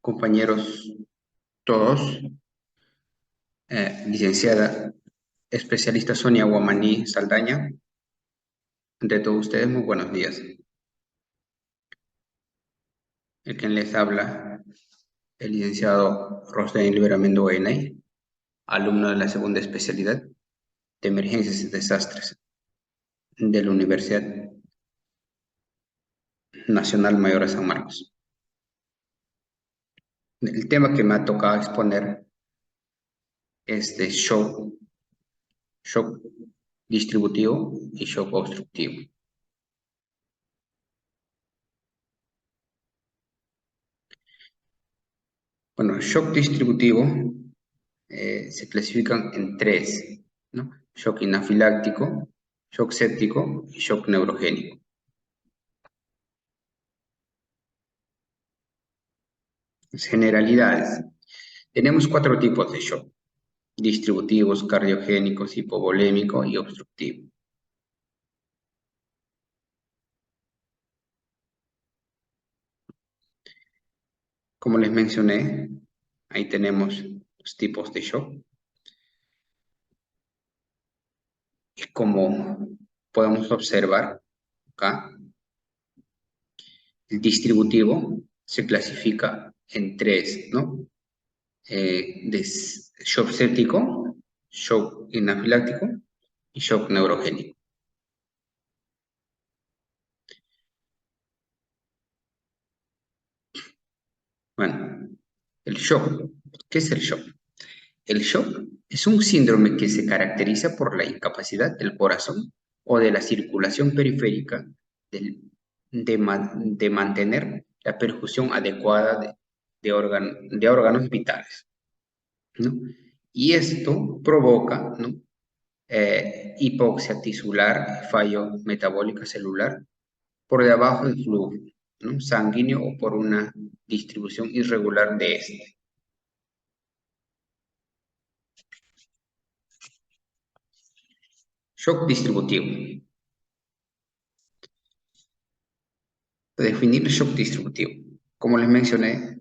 Compañeros todos, licenciada especialista Sonia Guamaní Saldaña, ante todos ustedes, muy buenos días. El quien les habla, el licenciado Rosden Liberamendo Guaynay, alumno de la segunda especialidad de emergencias y desastres de la Universidad Nacional Mayor de San Marcos. El tema que me ha tocado exponer es de shock distributivo y shock obstructivo. Bueno, el shock distributivo se clasifican en tres, ¿no? Shock anafiláctico, shock séptico y shock neurogénico. Las generalidades. Tenemos cuatro tipos de shock: distributivos, cardiogénicos, hipovolémico y obstructivo. Como les mencioné, ahí tenemos los tipos de shock. Y como podemos observar acá, el distributivo se clasifica en tres, ¿no? De shock séptico, shock anafiláctico y shock neurogénico. Bueno, el shock. ¿Qué es el shock? El shock es un síndrome que se caracteriza por la incapacidad del corazón o de la circulación periférica de mantener la perfusión adecuada de órganos vitales, ¿no? Y esto provoca, ¿no? Hipoxia tisular, fallo metabólico celular, por debajo del flujo, ¿no? Sanguíneo o por una distribución irregular de este. Shock distributivo. Definir el shock distributivo. Como les mencioné,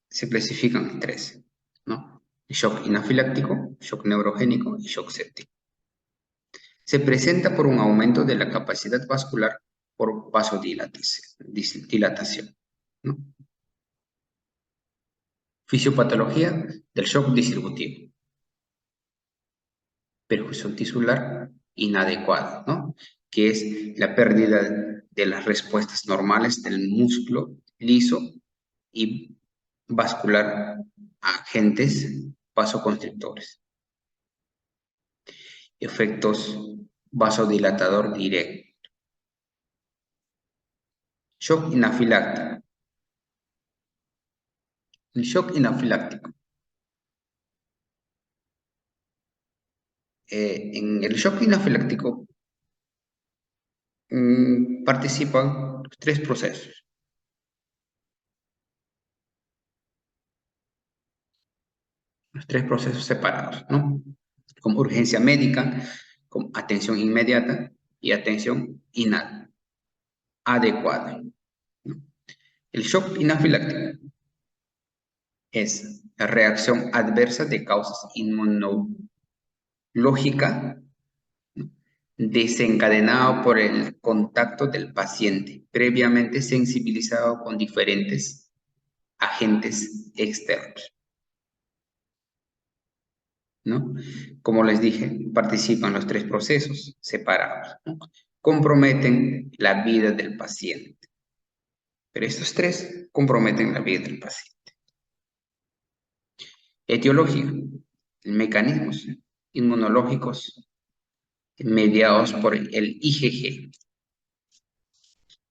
se clasifican en tres, ¿no? Shock anafiláctico, shock neurogénico y shock séptico. Se presenta por un aumento de la capacidad vascular por vasodilatación, ¿no? Fisiopatología del shock distributivo. Perfusión tisular inadecuada, ¿no? Que es la pérdida de las respuestas normales del músculo liso y vascular a agentes vasoconstrictores. Efectos vasodilatador directo. Shock anafiláctico. El shock anafiláctico. En el shock anafiláctico participan tres procesos. Los tres procesos separados, ¿no? Como urgencia médica, como atención inmediata y atención inadecuada, ¿no? El shock anafiláctico es la reacción adversa de causas inmunológicas, ¿no? Desencadenado por el contacto del paciente, previamente sensibilizado con diferentes agentes externos, ¿no? Como les dije, participan los tres procesos separados, ¿no? Comprometen la vida del paciente. Pero estos tres comprometen la vida del paciente. Etiología: mecanismos inmunológicos mediados por el IgG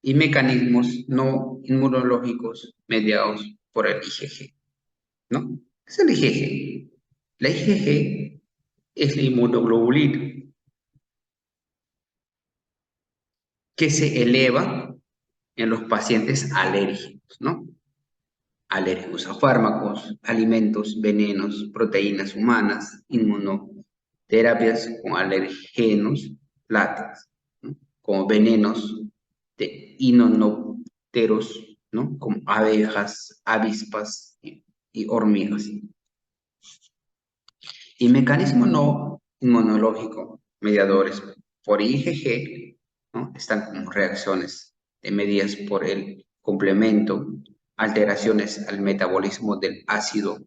y mecanismos no inmunológicos mediados por el IgG, ¿no? ¿Qué es el IgG? La IgG es la inmunoglobulina que se eleva en los pacientes alérgicos, ¿no? Alérgicos a fármacos, alimentos, venenos, proteínas humanas, inmunoterapias con alergenos látex, ¿no? Como venenos de inonópteros ¿no? Como abejas, avispas y hormigas. Y mecanismo no inmunológico, mediadores por IgG, ¿no? Están como reacciones medidas por el complemento, alteraciones al metabolismo del ácido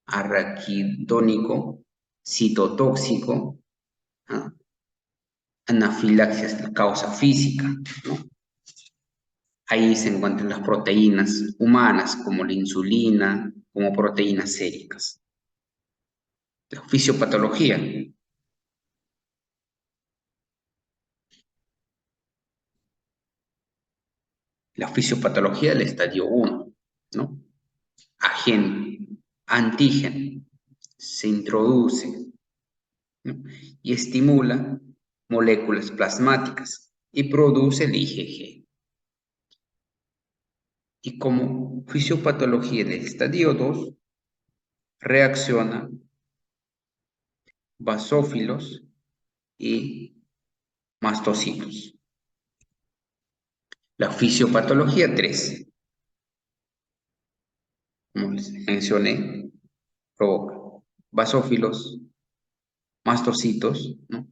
arraquidónico, citotóxico, ¿no? Anafilaxias de causa física, ¿no? Ahí se encuentran las proteínas humanas, como la insulina, como proteínas séricas. La fisiopatología. La fisiopatología del estadio 1, ¿no? Agente, antígeno, se introduce, ¿no? Y estimula moléculas plasmáticas y produce el IgG. Y como fisiopatología del estadio 2, reacciona basófilos y mastocitos. La fisiopatología 3, como les mencioné, provoca basófilos, mastocitos, ¿no?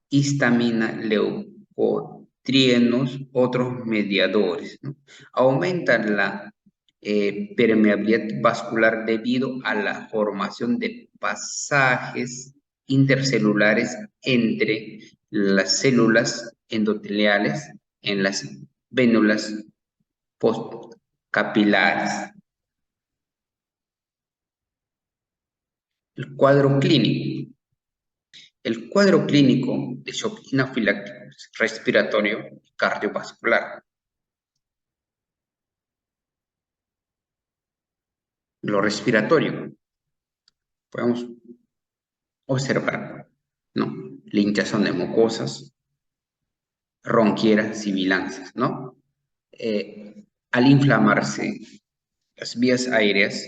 Histamina, leucotrienos, otros mediadores, ¿no? Aumentan la permeabilidad vascular debido a la formación de pasajes intercelulares entre las células endoteliales en las vénulas postcapilares. El cuadro clínico. El cuadro clínico de shock anafiláctico es respiratorio y cardiovascular. Lo respiratorio, podemos observar, ¿no? La hinchazón de mucosas, ronqueras, sibilancias, ¿no? Al inflamarse las vías aéreas,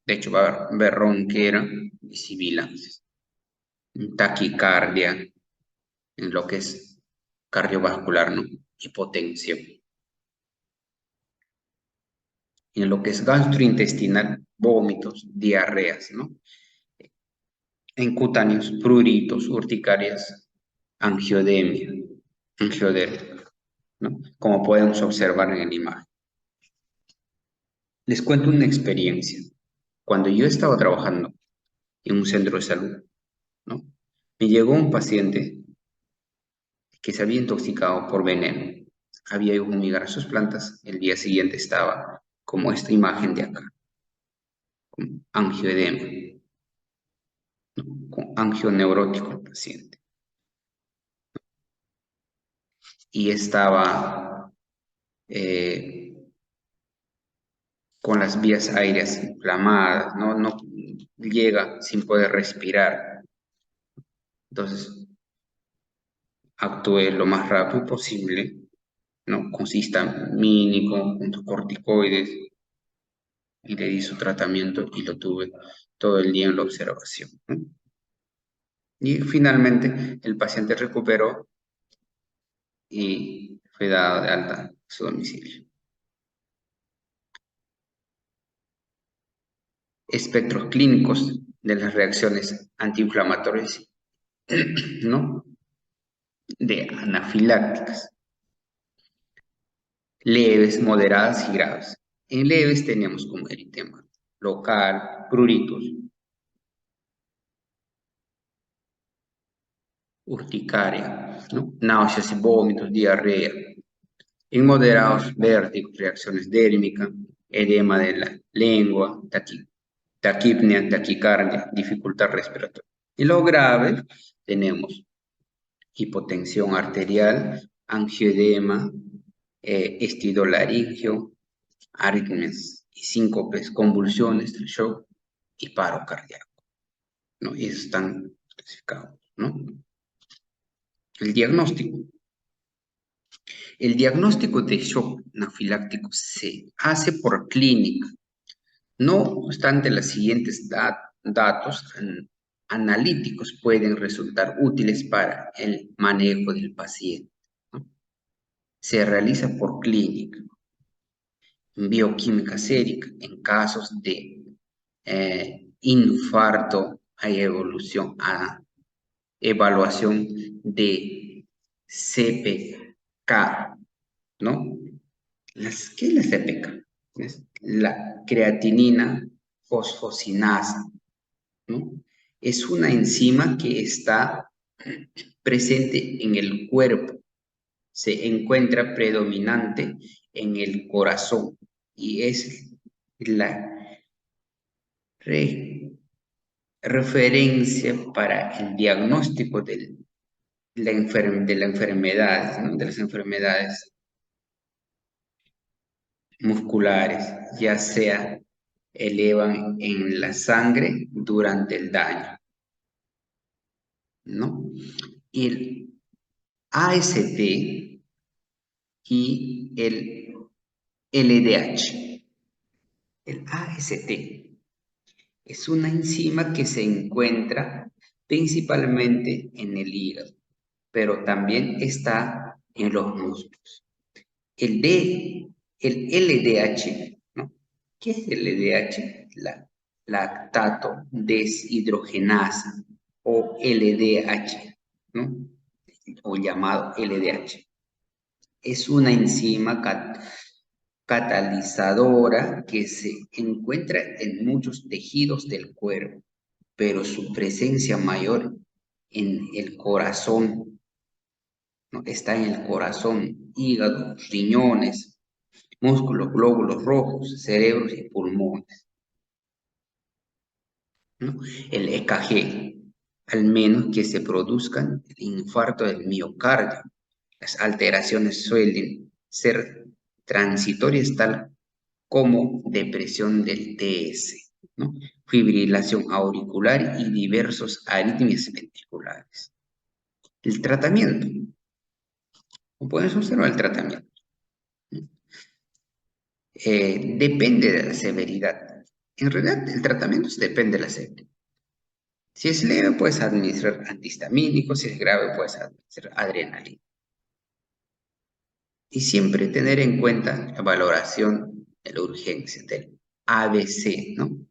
de hecho va a haber ronquera y sibilancias. Taquicardia, en lo que es cardiovascular, ¿no? Hipotensión. En lo que es gastrointestinal, vómitos, diarreas, ¿no? En cutáneos, pruritos, urticarias, angioedemia, angiodermia, ¿no? Como podemos observar en la imagen. Les cuento una experiencia. Cuando yo estaba trabajando en un centro de salud, ¿no? Me llegó un paciente que se había intoxicado por veneno. Había ido a fumigar sus plantas, el día siguiente estaba como esta imagen de acá, con angioedema, ¿no? Con angioneurótico el paciente. Y estaba con las vías aéreas inflamadas, ¿no? No llega sin poder respirar. Entonces, actué lo más rápido posible, ¿no? Con histamínico, con corticoides, y le di su tratamiento y lo tuve todo el día en la observación, ¿no? Y finalmente el paciente recuperó y fue dado de alta a su domicilio. Espectros clínicos de las reacciones antiinflamatorias, ¿no? De anafilácticas, leves, moderadas y graves. En leves tenemos como eritema local, pruritus, urticaria, ¿no? Náuseas y vómitos, diarrea. En moderados, vértigos, reacciones dérmicas, edema de la lengua, taquipnea, taquicardia, dificultad respiratoria. En lo grave tenemos hipotensión arterial, angioedema, estidolaringio, arritmias y síncopes, convulsiones, shock y paro cardíaco, ¿no? Y esos están clasificados, ¿no? El diagnóstico. El diagnóstico de shock anafiláctico se hace por clínica. No obstante, los siguientes datos analíticos pueden resultar útiles para el manejo del paciente, ¿no? Se realiza por clínica. bioquímica sérica. En casos de infarto, hay evaluación de CPK, ¿no? ¿Qué es la CPK? Es la creatinina fosfocinasa, ¿no? Es una enzima que está presente en el cuerpo, se encuentra predominante en el corazón y es la referencia para el diagnóstico de la enfermedad, ¿no? De las enfermedades musculares, ya sea elevan en la sangre durante el daño, ¿no? Y el AST y el LDH. El AST es una enzima que se encuentra principalmente en el hígado, pero también está en los músculos. El LDH, ¿no? ¿Qué es el LDH? La lactato deshidrogenasa o LDH, ¿no? O llamado LDH. Es una enzima catalizadora que se encuentra en muchos tejidos del cuerpo, pero su presencia mayor en el corazón, ¿no? Está en el corazón, hígado, riñones, músculos, glóbulos rojos, cerebros y pulmones, ¿no? El EKG, al menos que se produzcan el infarto del miocardio. Las alteraciones suelen ser transitorias tal como depresión del TS, ¿no? Fibrilación auricular y diversos arritmias ventriculares. El tratamiento, como puedes observar el tratamiento, depende de la severidad. En realidad, el tratamiento depende de la severidad. Si es leve, puedes administrar antihistamínicos, si es grave, puedes administrar adrenalina. Y siempre tener en cuenta la valoración de la urgencia del ABC, ¿no?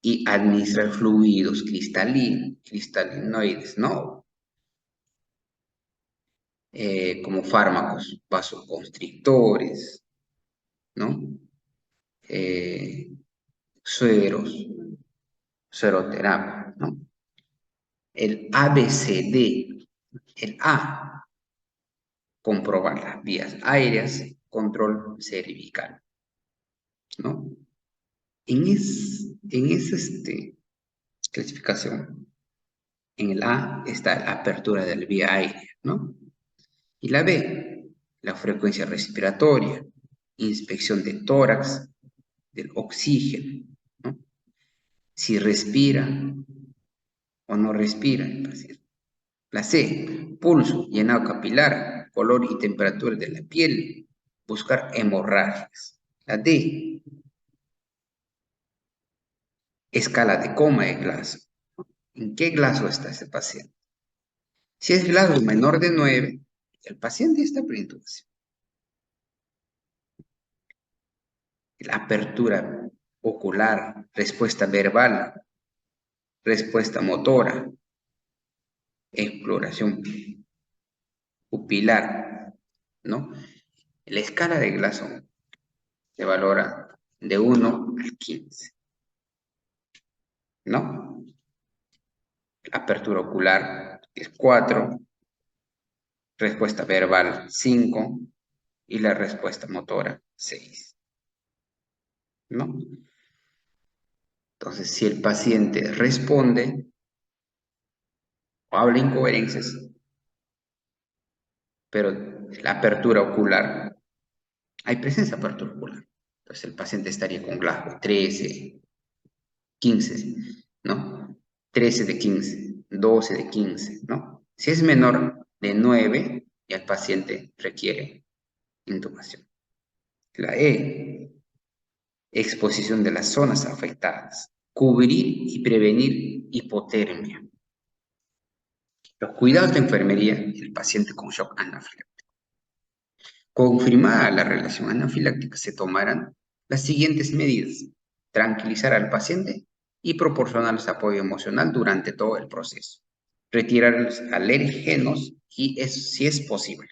Y administrar fluidos cristalinoides, ¿no? Como fármacos vasoconstrictores, ¿no? Eh, sueros, sueroterapia, ¿no? El ABCD, el A, comprobar las vías aéreas, control cervical, ¿no? En esa clasificación, en el A está la apertura de la vía aérea, ¿no? Y la B, la frecuencia respiratoria, inspección de tórax, del oxígeno, ¿no? Si respira o no respira el paciente. La C, pulso, llenado capilar, color y temperatura de la piel, buscar hemorragias. La D, escala de coma de Glasgow. ¿En qué Glasgow está ese paciente? Si es Glasgow menor de 9, el paciente está preintubación. La apertura ocular, respuesta verbal, respuesta motora, exploración pupilar, ¿no? La escala de Glasgow se valora de 1 al 15, ¿no? La apertura ocular es 4, respuesta verbal 5 y la respuesta motora 6, ¿no? Entonces, si el paciente responde o habla incoherencias, pero la apertura ocular, hay presencia de apertura ocular. Entonces, el paciente estaría con Glasgow 13, 15, ¿no? 13 de 15, 12 de 15, ¿no? Si es menor de 9, ya el paciente requiere intubación. La E, exposición de las zonas afectadas. Cubrir y prevenir hipotermia. Los cuidados de enfermería y el paciente con shock anáfilaxis. Confirmada la relación anafiláctica, se tomarán las siguientes medidas: tranquilizar al paciente y proporcionarles apoyo emocional durante todo el proceso. Retirar los alérgenos si es posible.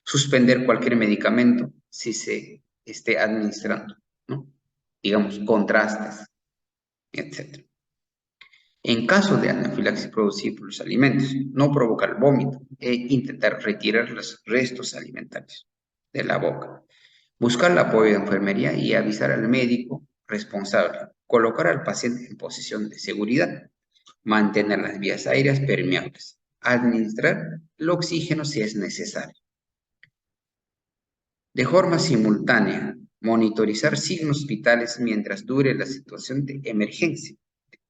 Suspender cualquier medicamento si se esté administrando, ¿no? Digamos, contrastes, etc. En caso de anafilaxis producida por los alimentos, no provocar vómito e intentar retirar los restos alimentarios de la boca. Buscar el apoyo de enfermería y avisar al médico responsable. Colocar al paciente en posición de seguridad. Mantener las vías aéreas permeables. Administrar el oxígeno si es necesario. De forma simultánea, monitorizar signos vitales mientras dure la situación de emergencia.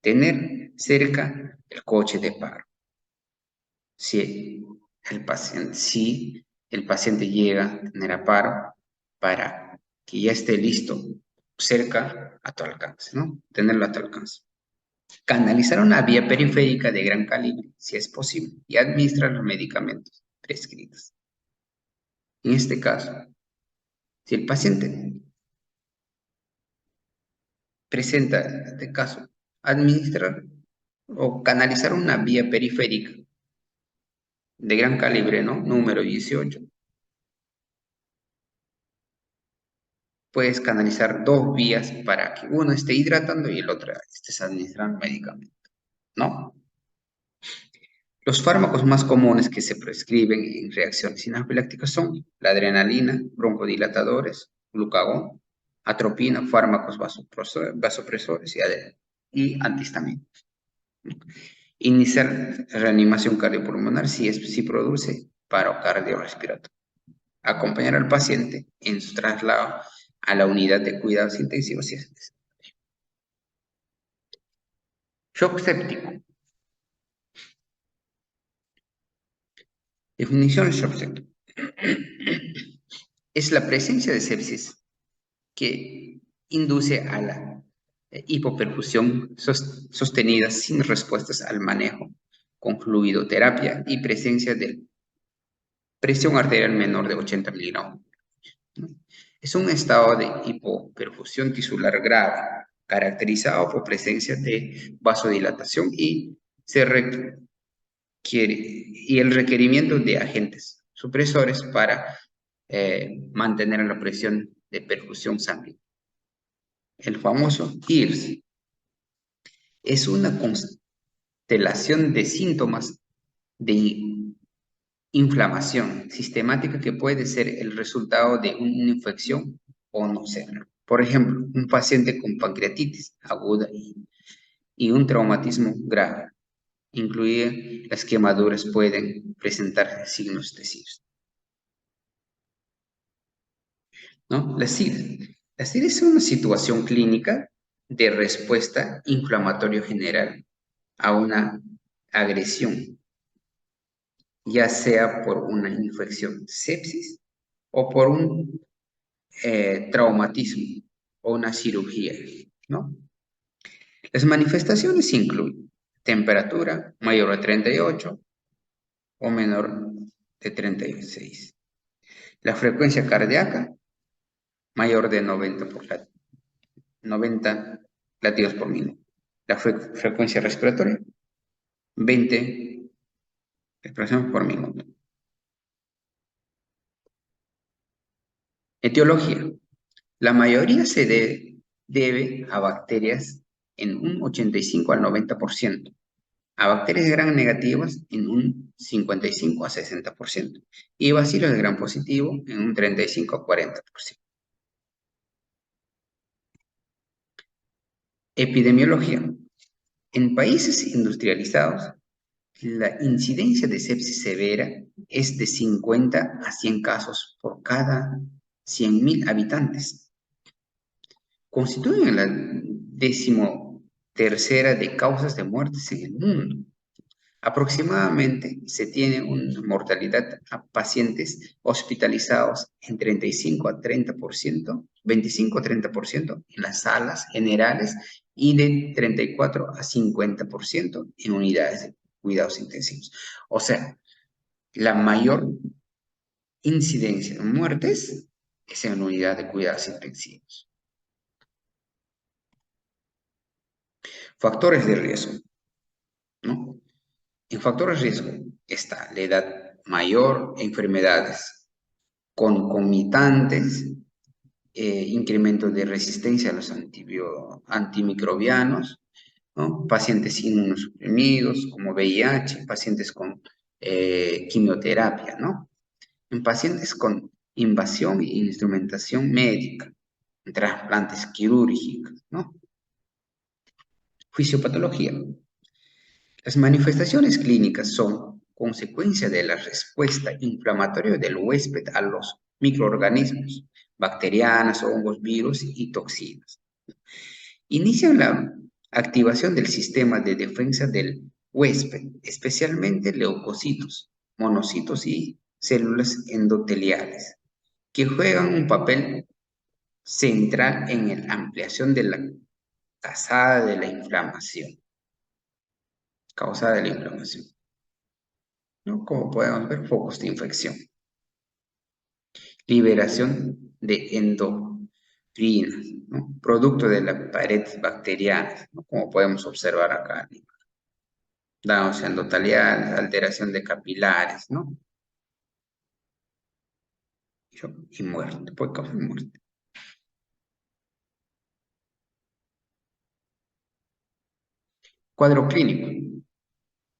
Tener cerca el coche de paro. Si el paciente llega a tener paro, para que ya esté listo, cerca, a tu alcance, ¿no? Tenerlo a tu alcance. Canalizar una vía periférica de gran calibre, si es posible, y administrar los medicamentos prescritos. En este caso, si el paciente presenta este caso, administrar o canalizar una vía periférica de gran calibre, ¿no? Número 18. Puedes canalizar dos vías para que uno esté hidratando y el otro esté administrando medicamento, ¿no? Los fármacos más comunes que se prescriben en reacciones anafilácticas son la adrenalina, broncodilatadores, glucagón, atropina, fármacos vasopresores y antihistamínicos. Iniciar reanimación cardiopulmonar si produce paro cardiorrespiratorio. Acompañar al paciente en su traslado a la unidad de cuidados intensivos si es necesario. Shock séptico. Definición de shock séptico. Es la presencia de sepsis que induce a la hipoperfusión sostenida sin respuestas al manejo con fluidoterapia y presencia de presión arterial menor de 80 miligramos. Es un estado de hipoperfusión tisular grave, caracterizado por presencia de vasodilatación y el requerimiento de agentes supresores para mantener la presión de perfusión sanguínea. El famoso IRS es una constelación de síntomas de inflamación sistemática que puede ser el resultado de una infección o no serlo. Por ejemplo, un paciente con pancreatitis aguda y un traumatismo grave, incluidas las quemaduras, pueden presentar signos de SIRS, ¿no? La SIRS. La SIRS es una situación clínica de respuesta inflamatoria general a una agresión, ya sea por una infección, sepsis, o por un traumatismo o una cirugía, ¿no? Las manifestaciones incluyen temperatura mayor a 38 o menor de 36. La frecuencia cardíaca mayor de 90 latidos por minuto. La frecuencia respiratoria 20 respiraciones por minuto. Etiología. La mayoría se debe a bacterias en un 85 al 90%, a bacterias gram negativas en un 55 a 60% y bacilos de gram positivo en un 35 a 40%. Epidemiología. En países industrializados, la incidencia de sepsis severa es de 50 a 100 casos por cada 100.000 habitantes. Constituyen la 13ª de causas de muertes en el mundo. Aproximadamente se tiene una mortalidad a pacientes hospitalizados en 35 a 30%, 25 a 30% en las salas generales y de 34 a 50% en unidades de cuidados intensivos. O sea, la mayor Incidencia de muertes es en la unidad de cuidados intensivos. Factores de riesgo, ¿no? En factores de riesgo está la edad mayor, enfermedades concomitantes, incremento de resistencia a los antimicrobianos, ¿no? Pacientes inmunosuprimidos como VIH, pacientes con quimioterapia, ¿no? En pacientes con invasión e instrumentación médica, trasplantes quirúrgicos, ¿no? Fisiopatología. Las manifestaciones clínicas son consecuencia de la respuesta inflamatoria del huésped a los microorganismos, bacterianas, hongos, virus y toxinas. Inician la activación del sistema de defensa del huésped, especialmente leucocitos, monocitos y células endoteliales, que juegan un papel central en la ampliación de la causada de la inflamación, ¿no? Como podemos ver, focos de infección. Liberación de endorfinas, ¿no? Producto de la pared bacteriana, ¿no? Como podemos observar acá. Daños endoteliales, alteración de capilares, ¿no? Y muerte, puede causar muerte. Cuadro clínico.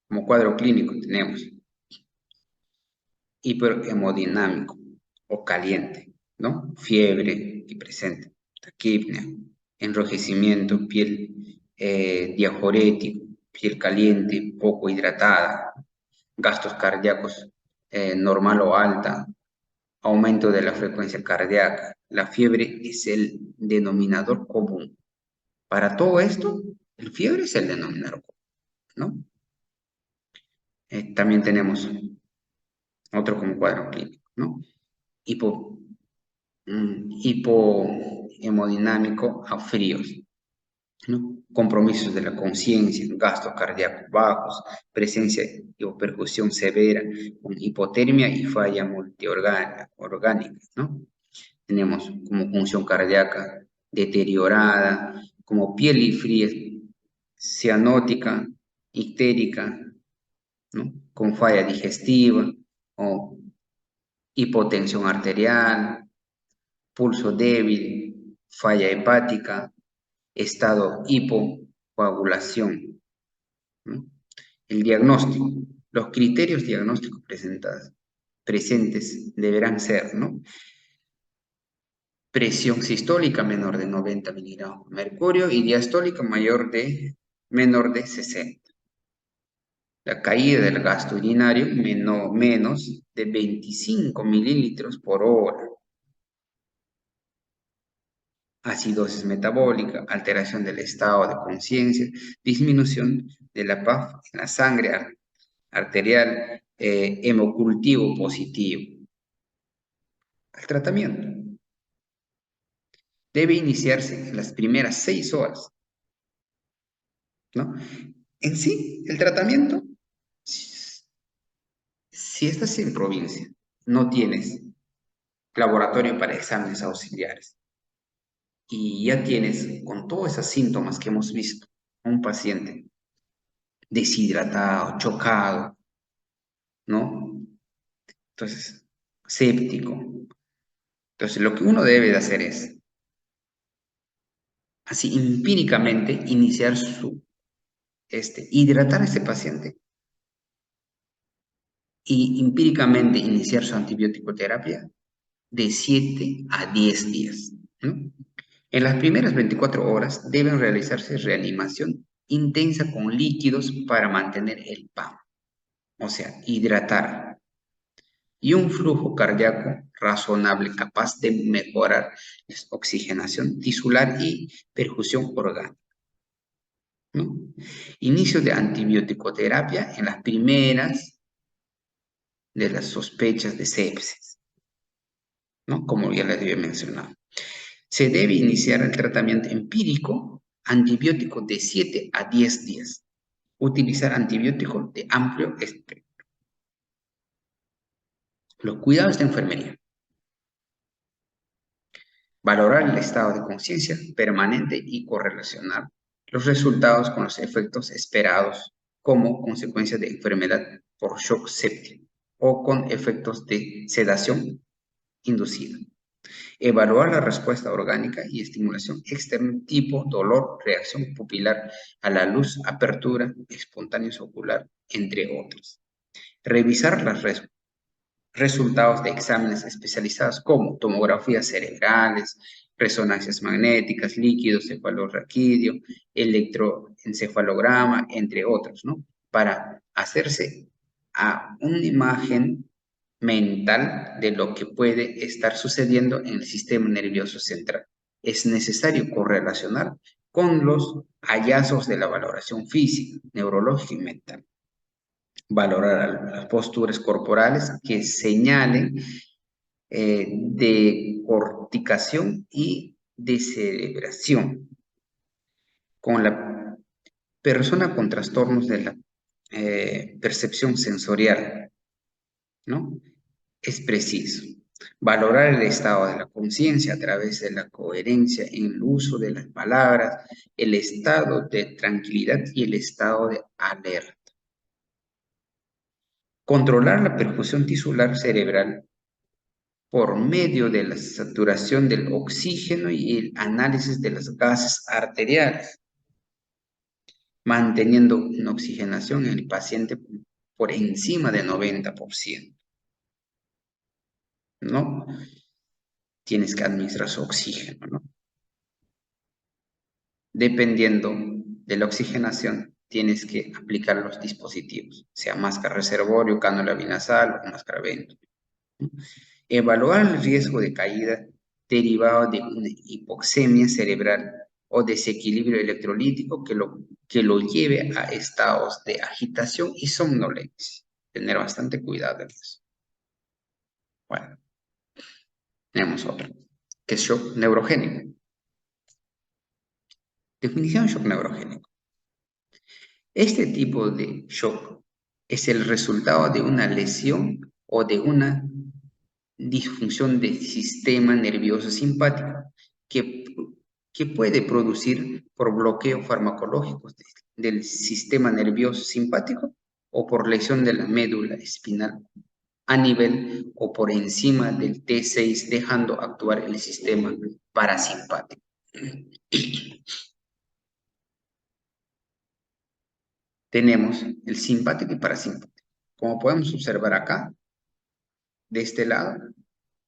Como cuadro clínico tenemos hiperhemodinámico o caliente, ¿no? Fiebre que presenta, taquipnea, enrojecimiento, piel diaforético, piel caliente, poco hidratada, gastos cardíacos normal o alta, aumento de la frecuencia cardíaca. La fiebre es el denominador común. Para todo esto, el fiebre es el denominador común, ¿no? También tenemos otro como cuadro clínico, ¿no? Hipo, hipohemodinámico a fríos, ¿no? Compromisos de la conciencia, gastos cardíacos bajos, presencia de hipoperfusión severa, con hipotermia y falla multiorgánica, ¿no? Tenemos como función cardíaca deteriorada, como piel y fría, cianótica, ictérica, ¿no? Con falla digestiva o hipotensión arterial, pulso débil, falla hepática, estado hipocoagulación, ¿no? El diagnóstico. Los criterios diagnósticos presentes deberán ser, ¿no? Presión sistólica menor de 90 miligramos de mercurio y diastólica menor de 60. La caída del gasto urinario menos de 25 mililitros por hora. Acidosis metabólica, alteración del estado de conciencia, disminución de la PAF en la sangre arterial, hemocultivo positivo. El tratamiento debe iniciarse en las primeras 6 horas, ¿no? En sí, el tratamiento, si estás en provincia, no tienes laboratorio para exámenes auxiliares y ya tienes con todos esos síntomas que hemos visto, un paciente deshidratado, chocado, ¿no? Entonces, séptico. Entonces, lo que uno debe de hacer es, así empíricamente, iniciar hidratar a este paciente y empíricamente iniciar su antibiótico terapia de 7 a 10 días, ¿no? En las primeras 24 horas deben realizarse reanimación intensa con líquidos para mantener el PAM, o sea, hidratar, y un flujo cardíaco razonable capaz de mejorar la oxigenación tisular y perfusión orgánica, ¿no? Inicio de antibiótico terapia en las primeras de las sospechas de sepsis, ¿no? Como ya les había mencionado. Se debe iniciar el tratamiento empírico antibiótico de 7 a 10 días. Utilizar antibióticos de amplio espectro. Los cuidados de enfermería. Valorar el estado de conciencia permanente y correlacionar los resultados con los efectos esperados como consecuencia de enfermedad por shock séptico o con efectos de sedación inducida. Evaluar la respuesta orgánica y estimulación externa tipo dolor, reacción pupilar a la luz, apertura, espontáneos ocular, entre otros. Revisar las resultados de exámenes especializados como tomografías cerebrales, resonancias magnéticas, líquido cefalorraquídeo, electroencefalograma, entre otros, ¿no? Para hacerse a una imagen mental de lo que puede estar sucediendo en el sistema nervioso central. Es necesario correlacionar con los hallazgos de la valoración física, neurológica y mental. Valorar las posturas corporales que señalen de corticación y de cerebración. Con la persona con trastornos de la percepción sensorial, ¿no? Es preciso valorar el estado de la conciencia a través de la coherencia en el uso de las palabras, el estado de tranquilidad y el estado de alerta. Controlar la perfusión tisular cerebral por medio de la saturación del oxígeno y el análisis de los gases arteriales, manteniendo una oxigenación en el paciente por encima de 90%, ¿no? Tienes que administrar su oxígeno, ¿no? Dependiendo de la oxigenación, tienes que aplicar los dispositivos, sea máscara reservorio, cánula binasal o máscara vento. Evaluar el riesgo de caída derivado de una hipoxemia cerebral o desequilibrio electrolítico que lo lleve a estados de agitación y somnolencia. Tener bastante cuidado en eso. Bueno, tenemos otro, que es shock neurogénico. Definición de shock neurogénico. Este tipo de shock es el resultado de una lesión o de una disfunción del sistema nervioso simpático que, que puede producir por bloqueo farmacológico del sistema nervioso simpático o por lesión de la médula espinal a nivel o por encima del T6, dejando actuar el sistema parasimpático. Tenemos el simpático y parasimpático. Como podemos observar acá, de este lado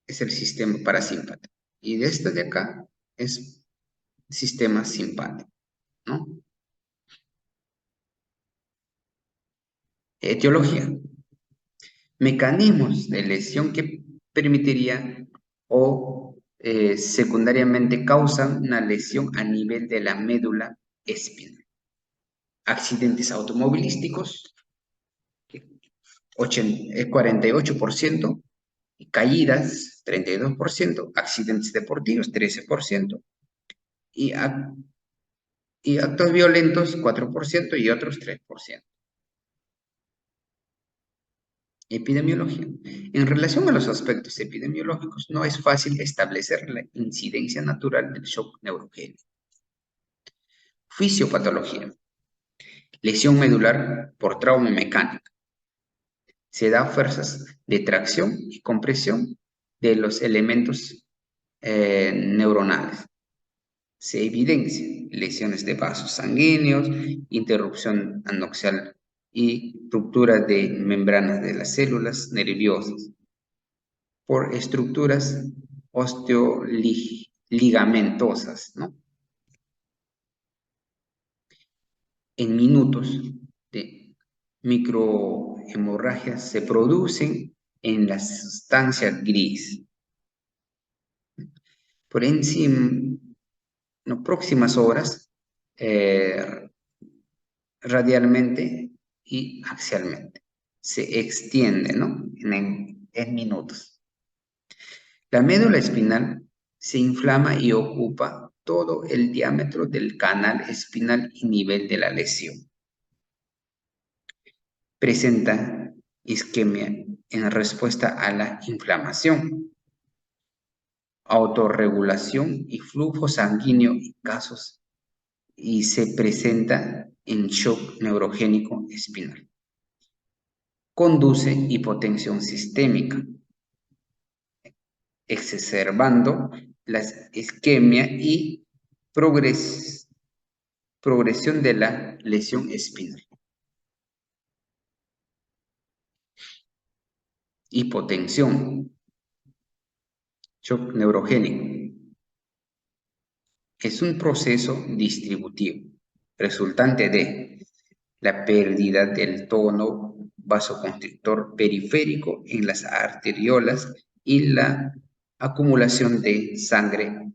es el sistema parasimpático y de este de acá es sistema simpático, ¿no? Etiología. Mecanismos de lesión que permitirían o secundariamente causan una lesión a nivel de la médula espinal. Accidentes automovilísticos, 48%, caídas, 32%, accidentes deportivos, 13%, y, y actos violentos, 4%, y otros 3%. Epidemiología. En relación a los aspectos epidemiológicos, no es fácil establecer la incidencia natural del shock neurogénico. Fisiopatología. Lesión medular por trauma mecánico. Se da fuerzas de tracción y compresión de los elementos neuronales. Se evidencia lesiones de vasos sanguíneos, interrupción anoxial y ruptura de membranas de las células nerviosas por estructuras osteoligamentosas, ¿no? En minutos de microhemorragias se producen en la sustancia gris. Por encima, en próximas horas, radialmente y axialmente. Se extiende, ¿no? En minutos. La médula espinal se inflama y ocupa todo el diámetro del canal espinal y nivel de la lesión. Presenta isquemia en respuesta a la inflamación, autorregulación y flujo sanguíneo en casos y se presenta en shock neurogénico espinal. Conduce hipotensión sistémica, exacerbando la isquemia y progresión de la lesión espinal. Hipotensión, shock neurogénico. Es un proceso distributivo resultante de la pérdida del tono vasoconstrictor periférico en las arteriolas y la acumulación de sangre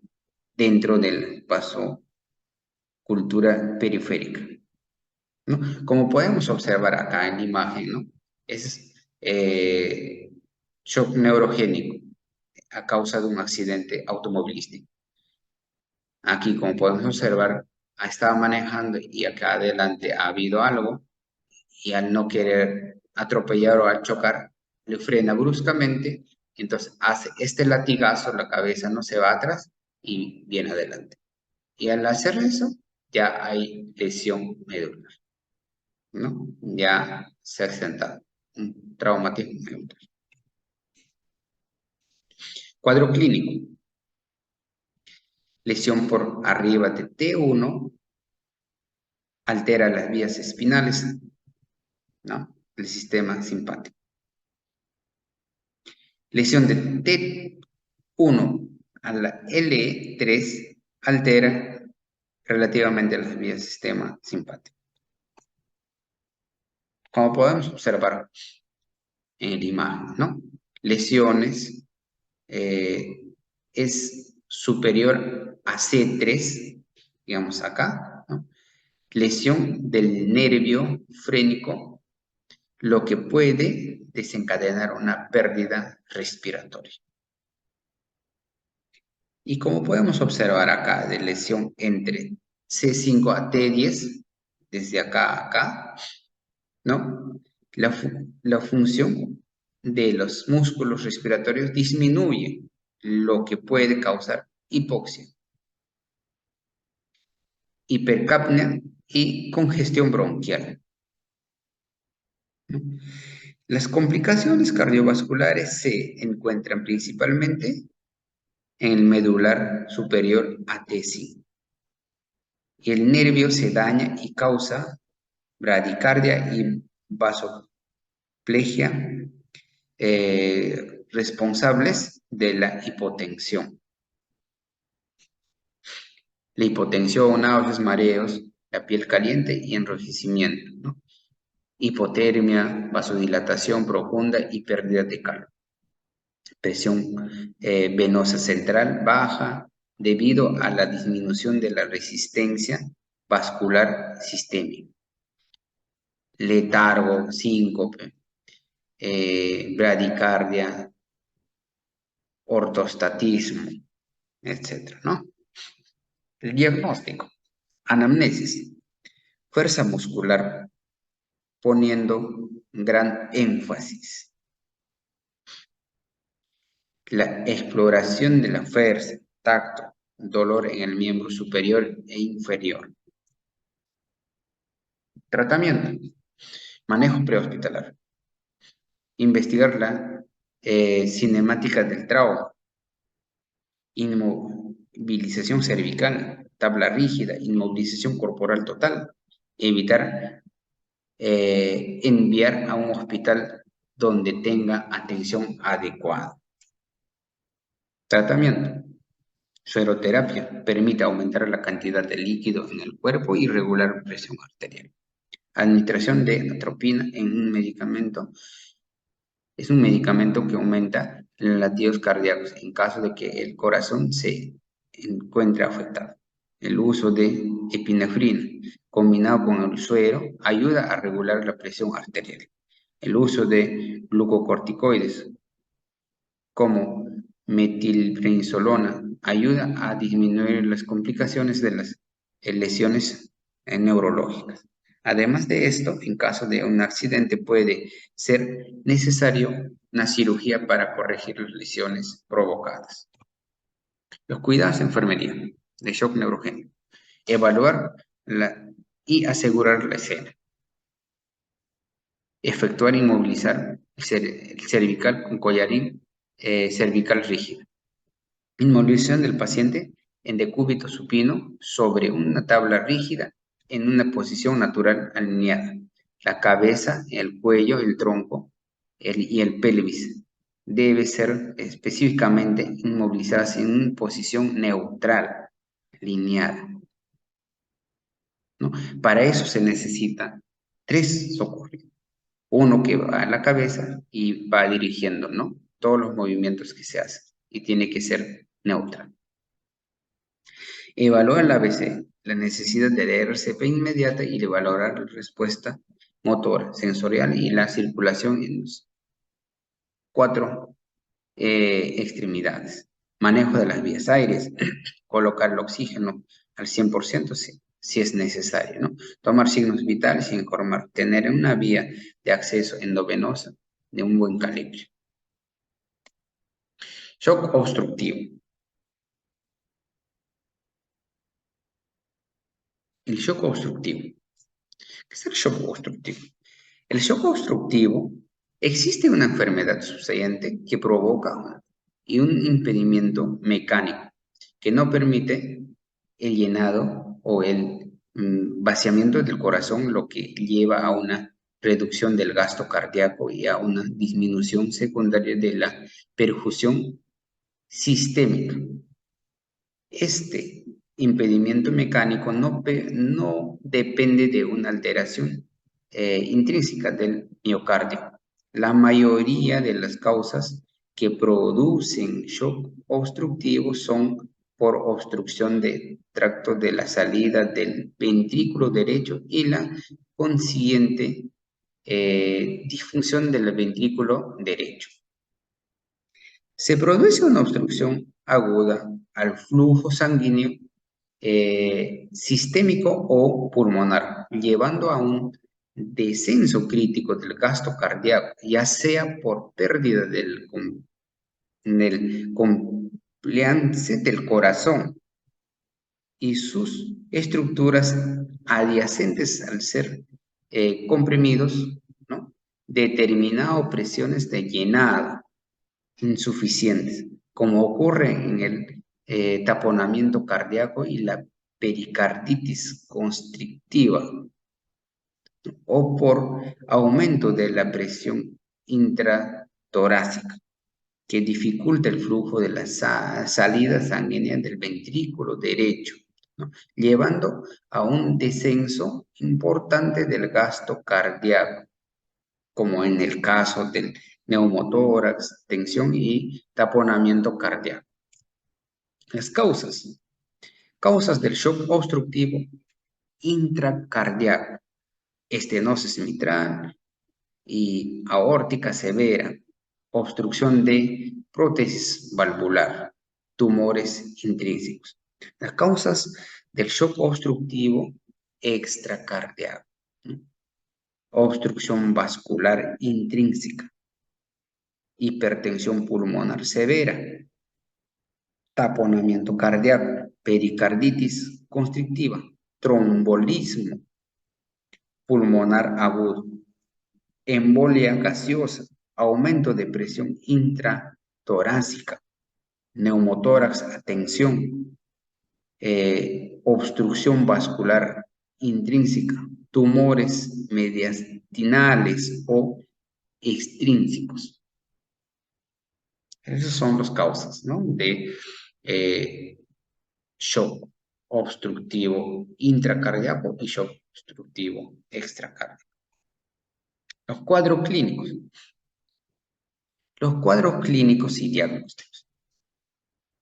dentro del vasocultura periférica, ¿no? Como podemos observar acá en la imagen, ¿no? Es shock neurogénico a causa de un accidente automovilístico. Aquí, como podemos observar, estaba manejando y acá adelante ha habido algo y al no querer atropellar o al chocar, le frena bruscamente, entonces hace este latigazo, la cabeza no se va atrás y viene adelante. Y al hacer eso, ya hay lesión medular, ¿no? Ya se ha sentado un traumatismo medular. Cuadro clínico. Lesión por arriba de T1 altera las vías espinales, ¿no? El sistema simpático. Lesión de T1 a la L3 altera relativamente las vías del sistema simpático. Como podemos observar en la imagen, ¿no? Lesiones es superior a C3, digamos acá, ¿no? Lesión del nervio frénico, lo que puede desencadenar una pérdida respiratoria. Y como podemos observar acá, de lesión entre C5 a T10, desde acá a acá, ¿no? La función de los músculos respiratorios disminuye, lo que puede causar hipoxia, hipercapnia y congestión bronquial, ¿no? Las complicaciones cardiovasculares se encuentran principalmente en el medular superior a T5. Y el nervio se daña y causa bradicardia y vasoplegia, responsables de la hipotensión. La hipotensión, náuseas, mareos, la piel caliente y enrojecimiento, ¿no? Hipotermia, vasodilatación profunda y pérdida de calor. Presión venosa central baja debido a la disminución de la resistencia vascular sistémica. Letargo, síncope, bradicardia, ortostatismo, etcétera, ¿no? El diagnóstico. Anamnesis. Fuerza muscular poniendo gran énfasis. La exploración de la fuerza, tacto, dolor en el miembro superior e inferior. Tratamiento. Manejo prehospitalar. Investigar la cinemática del trauma. Inmovilización cervical, tabla rígida, inmovilización corporal total. Evitar enviar a un hospital donde tenga atención adecuada. Tratamiento. Sueroterapia permite aumentar la cantidad de líquido en el cuerpo y regular presión arterial. Administración de atropina en un medicamento. Es un medicamento que aumenta los latidos cardíacos en caso de que el corazón se encuentre afectado. El uso de epinefrina combinado con el suero ayuda a regular la presión arterial. El uso de glucocorticoides como metilprednisolona ayuda a disminuir las complicaciones de las lesiones neurológicas. Además de esto, en caso de un accidente puede ser necesario una cirugía para corregir las lesiones provocadas. Los cuidados de enfermería de shock neurogénico. Evaluar y asegurar la escena. Efectuar e inmovilizar el cervical con collarín cervical rígido. Inmovilización del paciente en decúbito supino sobre una tabla rígida en una posición natural alineada. La cabeza, el cuello, el tronco y el pelvis debe ser específicamente inmovilizadas en una posición neutral, alineada, ¿no? Para eso se necesita 3 socorros. Uno que va a la cabeza y va dirigiendo, ¿no?, todos los movimientos que se hacen y tiene que ser neutral. Evaluar el ABC, la necesidad de RCP inmediata y de valorar la respuesta motora, sensorial y la circulación en los 4 extremidades. Manejo de las vías aéreas, colocar el oxígeno al 100% si es necesario, ¿no? Tomar signos vitales y informar, tener una vía de acceso endovenosa de un buen calibre. Shock obstructivo. El shock obstructivo. ¿Qué es el shock obstructivo? El shock obstructivo existe una enfermedad subyacente que provoca y un impedimento mecánico que no permite el llenado o el vaciamiento del corazón, lo que lleva a una reducción del gasto cardíaco y a una disminución secundaria de la perfusión sistémica. Este impedimento mecánico no depende de una alteración intrínseca del miocardio. La mayoría de las causas que producen shock obstructivo son por obstrucción del tracto de la salida del ventrículo derecho y la consiguiente disfunción del ventrículo derecho. Se produce una obstrucción aguda al flujo sanguíneo sistémico o pulmonar, llevando a un descenso crítico del gasto cardíaco, ya sea por pérdida del compliance del corazón y sus estructuras adyacentes al ser comprimidos, ¿no?, determinado presiones de llenado insuficientes, como ocurre en el taponamiento cardíaco y la pericarditis constrictiva, o por aumento de la presión intratorácica, que dificulta el flujo de la salida sanguínea del ventrículo derecho, ¿no?, llevando a un descenso importante del gasto cardíaco, como en el caso del neumotórax, tensión y taponamiento cardíaco. Las causas. Causas del shock obstructivo intracardíaco: estenosis mitral y aórtica severa, obstrucción de prótesis valvular, tumores intrínsecos. Las causas del shock obstructivo extracardíaco: obstrucción vascular intrínseca, hipertensión pulmonar severa, taponamiento cardíaco, pericarditis constrictiva, trombolismo pulmonar agudo, embolia gaseosa, aumento de presión intratorácica, neumotórax a tensión, obstrucción vascular intrínseca, tumores mediastinales o extrínsecos. Esas son las causas, ¿no?, de shock obstructivo intracardíaco y shock obstructivo extracardíaco. Los cuadros clínicos. Los cuadros clínicos y diagnósticos.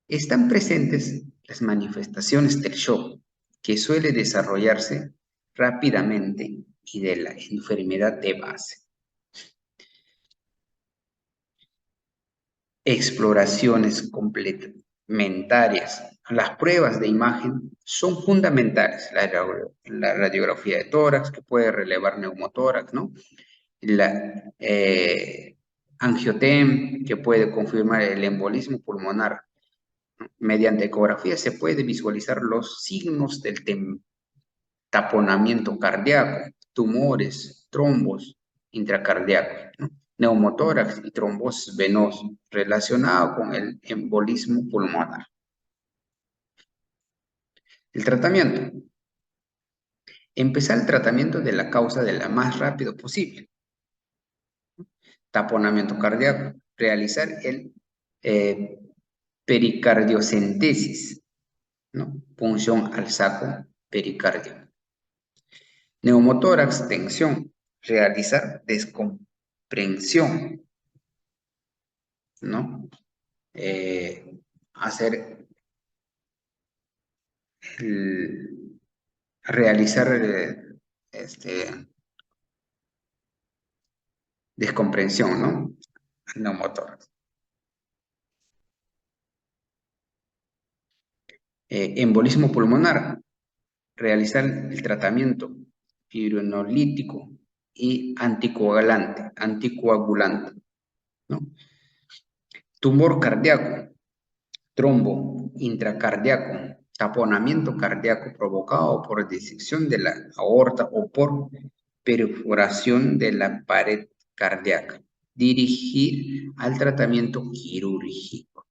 Están presentes las manifestaciones del shock, que suele desarrollarse rápidamente, y de la enfermedad de base. Exploraciones complementarias Las pruebas de imagen son fundamentales. La radiografía de tórax, que puede relevar neumotórax, ¿no? La angiotem, que puede confirmar el embolismo pulmonar. Mediante ecografía se puede visualizar los signos del taponamiento cardíaco, tumores, trombos intracardíacos, ¿no? Neumotórax y trombosis venosa relacionado con el embolismo pulmonar. El tratamiento. Empezar el tratamiento de la causa de la más rápido posible. Taponamiento cardíaco. Realizar el pericardiocentesis, ¿no? Punción al saco pericardio. Neumotórax, tensión. Realizar descomprensión, ¿no? Hacer realizar descomprensión, ¿no? Neumotórax. Embolismo pulmonar, realizar el tratamiento fibrinolítico y anticoagulante, ¿no? Tumor cardíaco, trombo intracardíaco, taponamiento cardíaco provocado por disección de la aorta o por perforación de la pared cardíaca. Dirigir al tratamiento quirúrgico.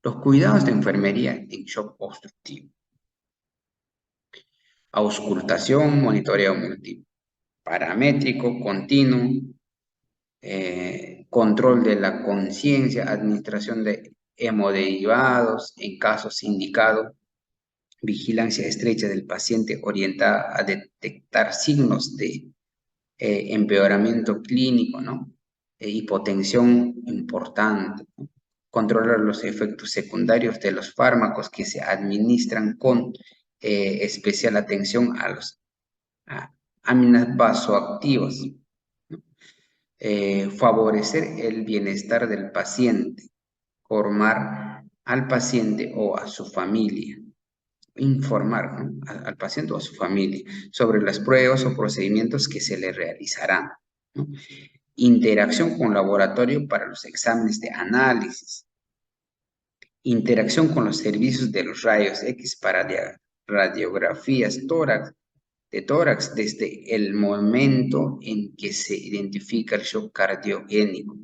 Los cuidados de enfermería en shock obstructivo. Auscultación, monitoreo múltiple, paramétrico, continuo, control de la conciencia, administración de hemoderivados en casos indicados, vigilancia estrecha del paciente orientada a detectar signos de empeoramiento clínico, ¿no? Hipotensión importante, ¿no? Controlar los efectos secundarios de los fármacos que se administran con especial atención a los aminas vasoactivas, ¿no? Favorecer el bienestar del paciente, formar al paciente o a su familia, informar, ¿no? al paciente o a su familia sobre las pruebas o procedimientos que se le realizarán, ¿no? Interacción con laboratorio para los exámenes de análisis, interacción con los servicios de los rayos X para radiografías de tórax desde el momento en que se identifica el shock cardiogénico.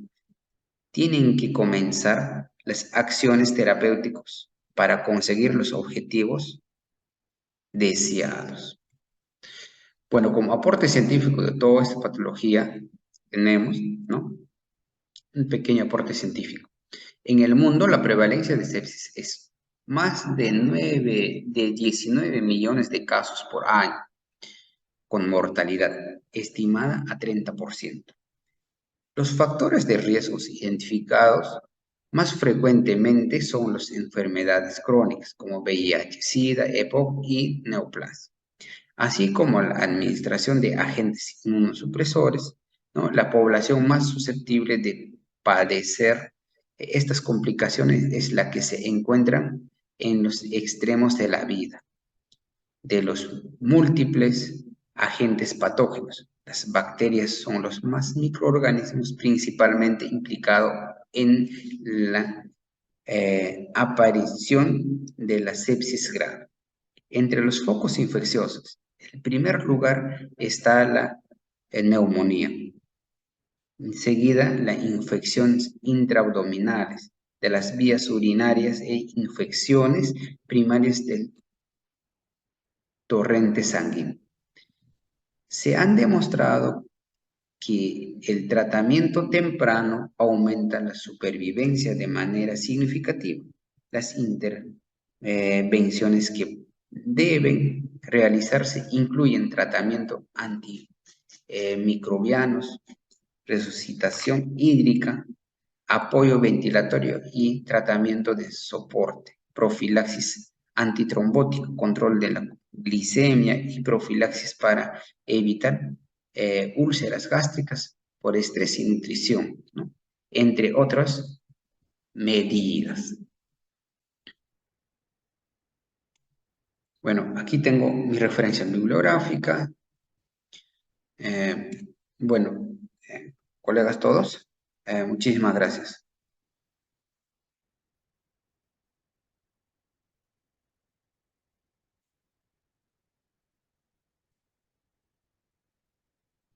Tienen que comenzar las acciones terapéuticas para conseguir los objetivos deseados. Bueno, como aporte científico de toda esta patología, tenemos, ¿no? Un pequeño aporte científico. En el mundo, la prevalencia de sepsis es más de 19 millones de casos por año, con mortalidad estimada a 30%. Los factores de riesgos identificados más frecuentemente son las enfermedades crónicas, como VIH, SIDA, EPOC y neoplasia, así como la administración de agentes inmunosupresores, ¿no? La población más susceptible de padecer estas complicaciones es la que se encuentran en los extremos de la vida, de los múltiples agentes patógenos. Las bacterias son los más microorganismos principalmente implicados en la aparición de la sepsis grave. Entre los focos infecciosos, en primer lugar está la neumonía. Enseguida, las infecciones intraabdominales de las vías urinarias e infecciones primarias del torrente sanguíneo. Se han demostrado que el tratamiento temprano aumenta la supervivencia de manera significativa. Las intervenciones que deben realizarse incluyen tratamiento antimicrobianos, resucitación hídrica, apoyo ventilatorio y tratamiento de soporte, profilaxis antitrombótico, control de la glicemia y profilaxis para evitar úlceras gástricas por estrés y nutrición, ¿no? Entre otras medidas. Bueno, aquí tengo mi referencia bibliográfica. Eh, bueno, colegas todos, muchísimas gracias.